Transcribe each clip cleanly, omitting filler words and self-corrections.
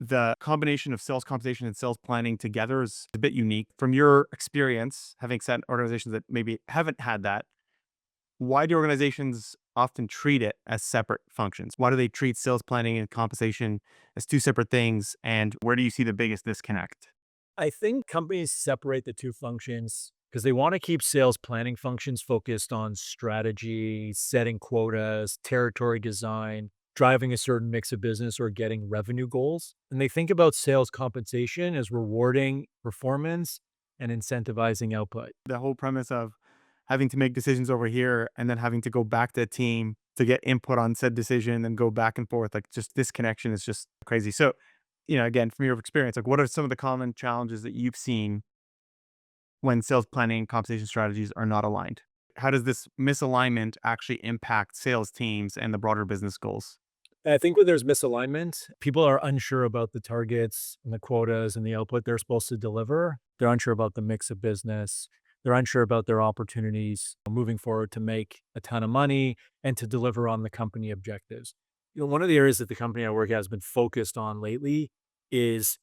the combination of sales compensation and sales planning together is a bit unique. From your experience, having sat in organizations that maybe haven't had that, why do organizations often treat it as separate functions? Why do they treat sales planning and compensation as two separate things? And where do you see the biggest disconnect? I think companies separate the two functions because they want to keep sales planning functions focused on strategy, setting quotas, territory design, driving a certain mix of business, or getting revenue goals. And they think about sales compensation as rewarding performance and incentivizing output. The whole premise of having to make decisions over here and then having to go back to a team to get input on said decision and go back and forth, like just this connection is just crazy. So, again, from your experience, like what are some of the common challenges that you've seen when sales planning and compensation strategies are not aligned? How does this misalignment actually impact sales teams and the broader business goals? I think when there's misalignment, people are unsure about the targets and the quotas and the output they're supposed to deliver. They're unsure about the mix of business. They're unsure about their opportunities moving forward to make a ton of money and to deliver on the company objectives. One of the areas that the company I work at has been focused on lately is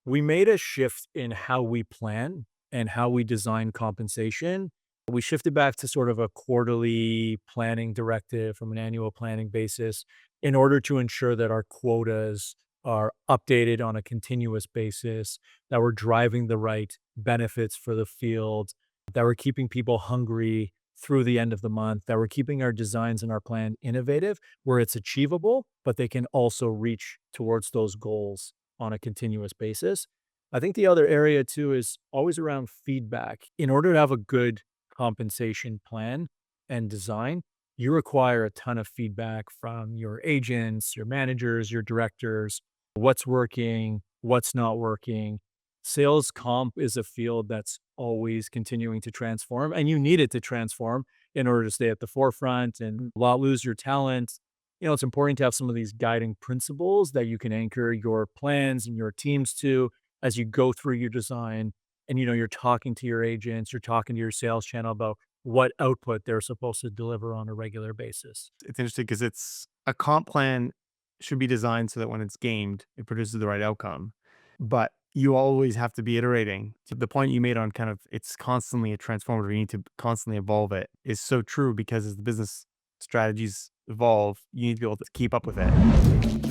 we made a shift in how we plan and how we design compensation. We shifted back to sort of a quarterly planning directive from an annual planning basis in order to ensure that our quotas are updated on a continuous basis, that we're driving the right benefits for the field, that we're keeping people hungry through the end of the month, that we're keeping our designs and our plan innovative where it's achievable, but they can also reach towards those goals on a continuous basis. I think the other area too is always around feedback. In order to have a good compensation plan and design, you require a ton of feedback from your agents, your managers, your directors, what's working, what's not working. Sales comp is a field that's always continuing to transform, and you need it to transform in order to stay at the forefront and not lose your talent. It's important to have some of these guiding principles that you can anchor your plans and your teams to as you go through your design. And, you're talking to your agents, you're talking to your sales channel about what output they're supposed to deliver on a regular basis. It's interesting because it's a comp plan should be designed so that when it's gamed, it produces the right outcome. But you always have to be iterating. To the point you made on kind of it's constantly a transformative, you need to constantly evolve it is so true because as the business strategies evolve, you need to be able to keep up with it.